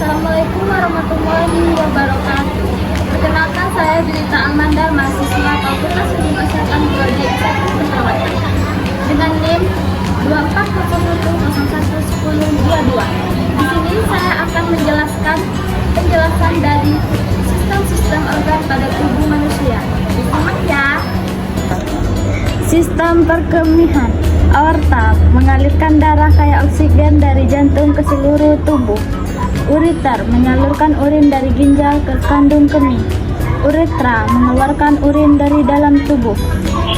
Assalamualaikum warahmatullahi wabarakatuh. Perkenalkan, saya Julita Amanda, mahasiswa Fakultas Ilmu Kesehatan Prodi S1 Perawatan dengan NIM 2401011022. Di sini saya akan menjelaskan penjelasan dari sistem-sistem organ pada tubuh manusia. Disimak ya. Sistem perkemihan. Aorta mengalirkan darah kaya oksigen dari jantung ke seluruh tubuh. Ureter menyalurkan urin dari ginjal ke kandung kemih. Uretra mengeluarkan urin dari dalam tubuh.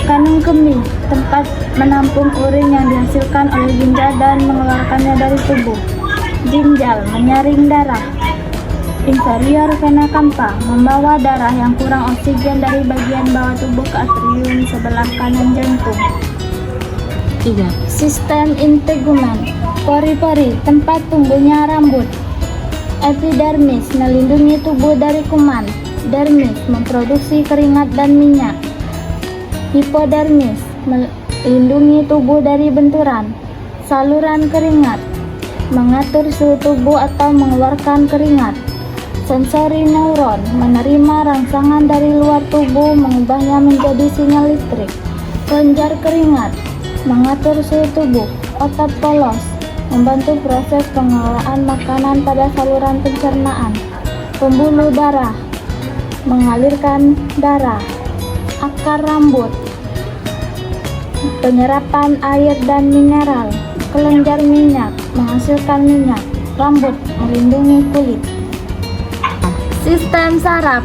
Kandung kemih tempat menampung urin yang dihasilkan oleh ginjal dan mengeluarkannya dari tubuh. Ginjal menyaring darah. Inferior vena cava membawa darah yang kurang oksigen dari bagian bawah tubuh ke atrium sebelah kanan jantung. 3. Sistem integumen. Pori-pori tempat tumbuhnya rambut. Epidermis melindungi tubuh dari kuman. Dermis memproduksi keringat dan minyak. Hipodermis melindungi tubuh dari benturan. Saluran keringat mengatur suhu tubuh atau mengeluarkan keringat. Sensori neuron menerima rangsangan dari luar tubuh, mengubahnya menjadi sinyal listrik. Kelenjar keringat mengatur suhu tubuh. Otot polos membantu proses pengelolaan makanan pada saluran pencernaan. Pembuluh darah mengalirkan darah. Akar rambut penyerapan air dan mineral. Kelenjar minyak menghasilkan minyak. Rambut melindungi kulit. Sistem saraf.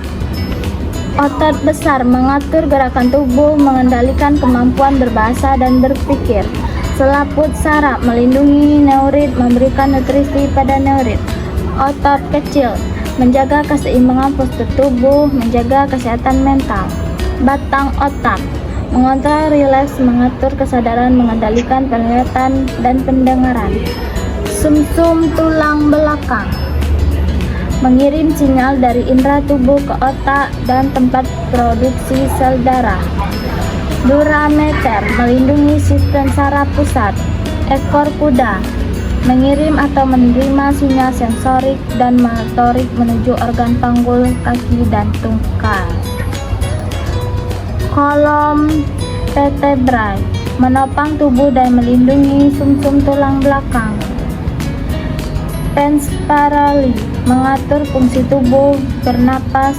Otot besar mengatur gerakan tubuh, mengendalikan kemampuan berbahasa dan berpikir. Selaput saraf melindungi neurit, memberikan nutrisi pada neurit. Otot kecil menjaga keseimbangan postur tubuh, menjaga kesehatan mental. Batang otak mengontrol rileks, mengatur kesadaran, mengendalikan penglihatan dan pendengaran. Sumsum tulang belakang mengirim sinyal dari indera tubuh ke otak dan tempat produksi sel darah. Durameter melindungi sistem saraf pusat. Ekor kuda mengirim atau menerima sinyal sensorik dan motorik menuju organ panggul, kaki, dan tungkai. Kolom vertebrae menopang tubuh dan melindungi sumsum tulang belakang. Pons parali mengatur fungsi tubuh, bernapas,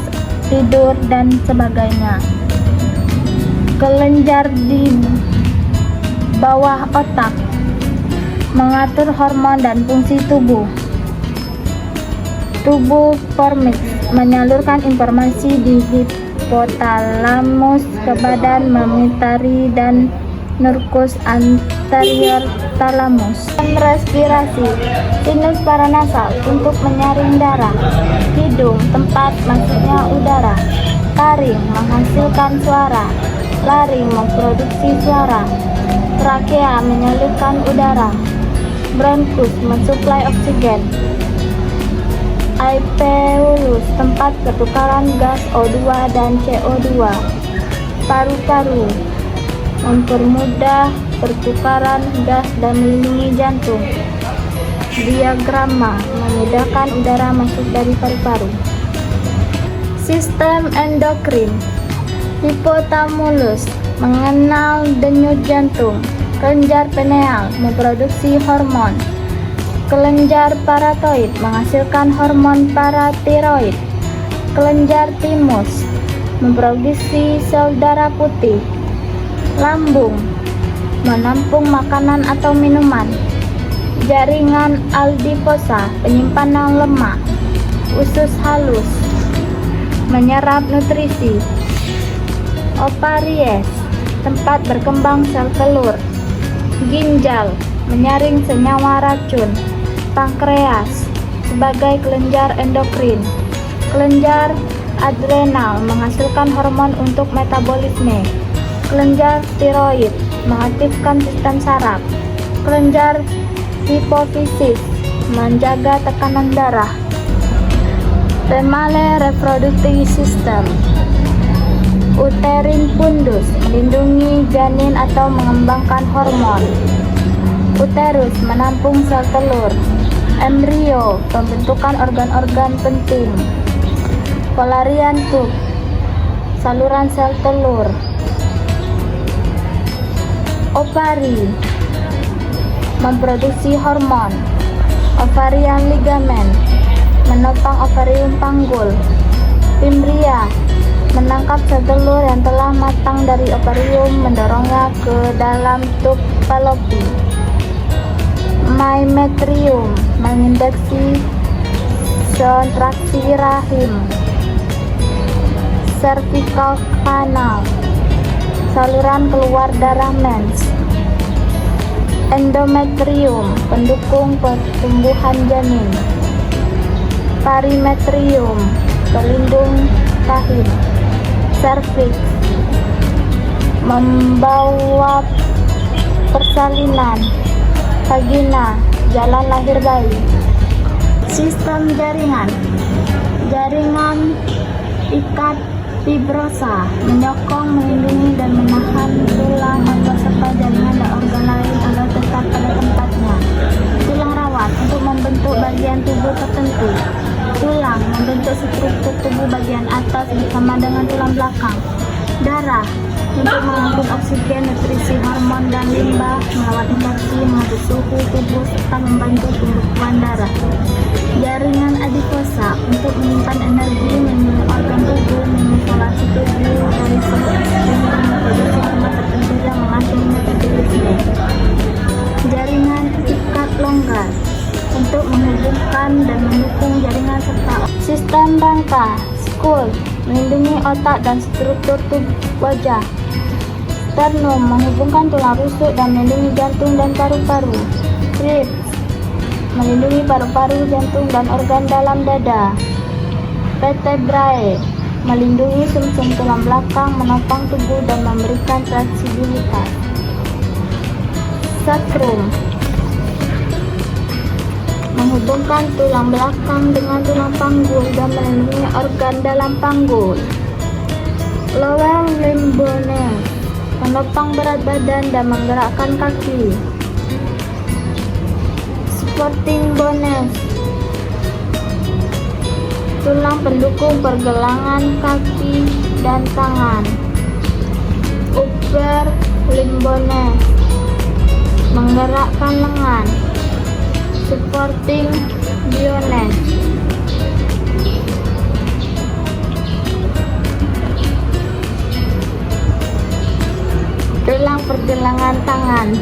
tidur, dan sebagainya. Kelenjar di bawah otak mengatur hormon dan fungsi tubuh. Tubuh formix menyalurkan informasi di hipotalamus ke badan mammary dan nervus anterior talamus. Respirasi. Sinus paranasal untuk menyaring darah. Hidung tempat masuknya udara. Taring menghasilkan suara. Laring memproduksi suara. Trakea menyalurkan udara. Bronkus mensuplai oksigen. Alveolus tempat pertukaran gas O2 dan CO2. Paru-paru mempermudah pertukaran gas dan melindungi jantung. Diafragma memudahkan udara masuk dari paru-paru. Sistem endokrin. Hipothalamus mengenal denyut jantung. Kelenjar pineal memproduksi hormon. Kelenjar paratoid menghasilkan hormon paratiroid. Kelenjar timus memproduksi sel darah putih. Lambung menampung makanan atau minuman. Jaringan adiposa penyimpanan lemak. Usus halus menyerap nutrisi. Ovaries tempat berkembang sel telur. Ginjal menyaring senyawa racun. Pankreas sebagai kelenjar endokrin. Kelenjar adrenal menghasilkan hormon untuk metabolisme. Kelenjar tiroid mengaktifkan sistem saraf. Kelenjar hipofisis menjaga tekanan darah. Female reproductive system. Uterin fundus melindungi janin atau mengembangkan hormon. Uterus menampung sel telur. Embrio, pembentukan organ-organ penting. Pelarian tub, saluran sel telur. Ovari, memproduksi hormon. Ovarian ligamen, menopang ovarium panggul. Fimbria, menangkap sel telur yang telah matang dari ovarium, mendorongnya ke dalam tub Fallopi. Myometrium, mengindeksi kontraksi rahim. Cervical canal, saluran keluar darah mens. Endometrium, pendukung pertumbuhan janin. Perimetrium, pelindung rahim. Cervix, membawa persalinan. Vagina, jalan lahir bayi. Sistem jaringan. Jaringan ikat fibrosa, menyokong, melindungi, dan menahan tulang, otot, serta jaringan dan organ lain agar tetap pada tempatnya. Tulang rawat, untuk membentuk bagian tubuh tertentu. Tulang, membentuk struktur tubuh bagian atas bersama dengan tulang belakang. Darah, untuk mengangkut oksigen, nutrisi, hormon, dan limbah, melawan infeksi, mengatur suhu tubuh, serta membantu pembekuan darah. Jaringan adipose, untuk menyimpan energi, melindungi organ tubuh, mengisolasi tubuh dari suhu ekstrim, dan memproduksi hormon tertentu yang mengatur metabolisme. Jaringan ikat longgar, untuk menghubungkan dan mendukung jaringan serta sistem rangka. Skull, melindungi otak dan struktur tubuh wajah. Sternum, menghubungkan tulang rusuk dan melindungi jantung dan paru-paru. Ribs, melindungi paru-paru, jantung, dan organ dalam dada. Vertebrae, melindungi sumsum tulang belakang, menopang tubuh, dan memberikan fleksibilitas. Sacrum, menghubungkan tulang belakang dengan tulang panggul dan melindungi organ dalam panggul. Lower limb bones, menopang berat badan dan menggerakkan kaki. Supporting bones, tulang pendukung pergelangan kaki dan tangan. Upper limb bones, menggerakkan lengan. Supporting bones, tulang pergelangan tangan.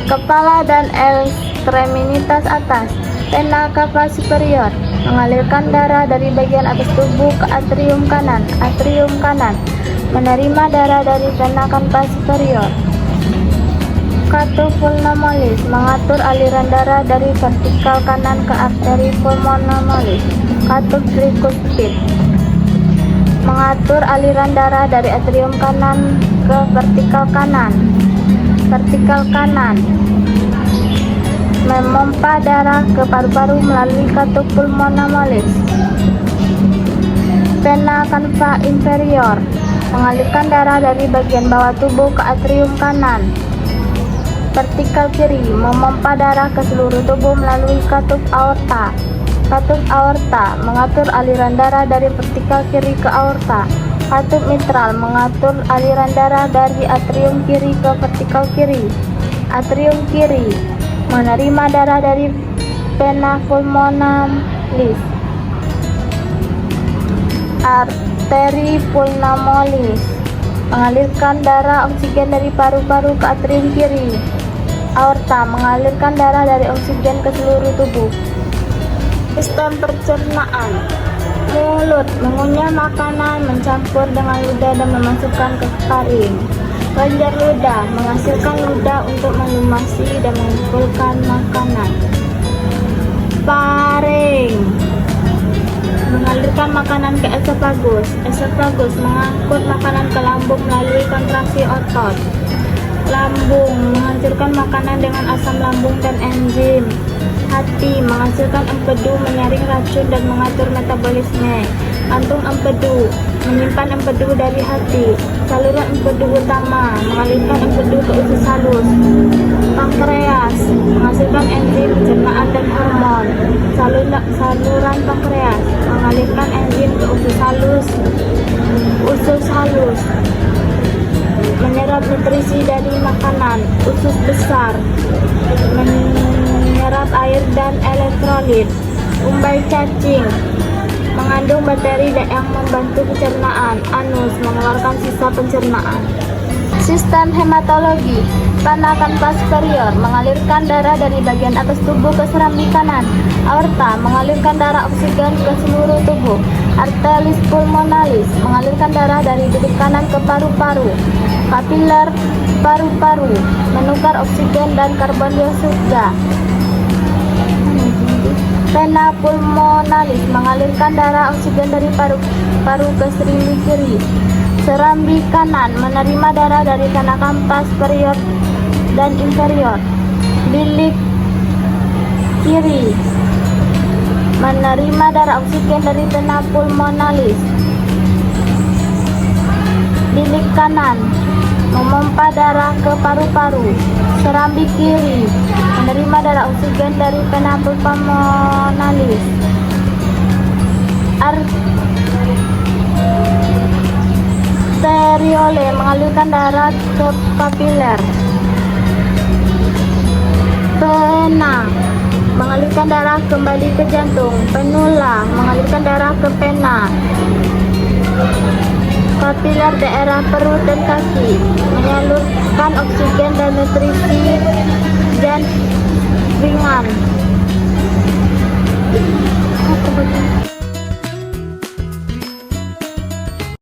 Kepala dan ekstremitas atas. Vena cava superior, mengalirkan darah dari bagian atas tubuh ke atrium kanan. Atrium kanan, menerima darah dari vena cava superior. Catopulmonalis, mengatur aliran darah dari vertikal kanan ke arteri pulmonalis. Katup tricuspid, mengatur aliran darah dari atrium kanan ke vertikal kanan. Vertikal kanan, memompa darah ke paru-paru melalui katup pulmonalis. Vena cava inferior, mengalirkan darah dari bagian bawah tubuh ke atrium kanan. Vertikal kiri, memompa darah ke seluruh tubuh melalui katup aorta. Katup aorta, mengatur aliran darah dari vertikal kiri ke aorta. Katup mitral, mengatur aliran darah dari atrium kiri ke vertikal kiri. Atrium kiri, menerima darah dari vena pulmonalis. Arteri pulmonalis, mengalirkan darah oksigen dari paru-paru ke atrium kiri. Aorta, mengalirkan darah dari oksigen ke seluruh tubuh. Sistem pencernaan. Mulut, mengunyah makanan, mencampur dengan ludah dan memasukkan ke faring. Kelenjar ludah, menghasilkan ludah untuk melumasi dan mengumpulkan makanan. Faring, mengalirkan makanan ke esophagus. Esophagus, mengangkut makanan ke lambung melalui kontraksi otot. Lambung, menghancurkan makanan dengan asam lambung dan enzim. Hati, menghasilkan empedu, menyaring racun dan mengatur metabolisme. Antung empedu, menyimpan empedu dari hati. Saluran empedu utama, mengalirkan empedu ke usus halus. Pankreas, menghasilkan enzim pencernaan dan hormon. Saluran pankreas, mengalirkan enzim ke usus halus. Usus halus, menyerap nutrisi dari makanan. Usus besar, menyerap air dan elektrolit. Umbai cacing, mengandung bakteri yang membantu pencernaan. Anus, mengeluarkan sisa pencernaan. Sistem hematologi, vena cava superior, mengalirkan darah dari bagian atas tubuh ke serambi kanan. Aorta, mengalirkan darah oksigen ke seluruh tubuh. Arteris pulmonalis, mengalirkan darah dari bibir kanan ke paru-paru. Kapiler paru-paru, menukar oksigen dan karbon dioksida. Vena pulmonalis, mengalirkan darah oksigen dari paru-paru ke serambi kiri. Serambi kanan, menerima darah dari vena cava superior dan inferior. Bilik kiri, menerima darah oksigen dari vena pulmonalis. Bilik kanan, memompa darah ke paru-paru. Serambi kiri, menerima darah oksigen dari vena pulmonalis. Arteriole, mengalirkan darah ke kapiler. Vena, mengalirkan darah kembali ke jantung. Penula, mengalirkan darah ke pena. Kapiler, daerah perut dan kaki, menyalurkan oksigen dan nutrisi dan ringan.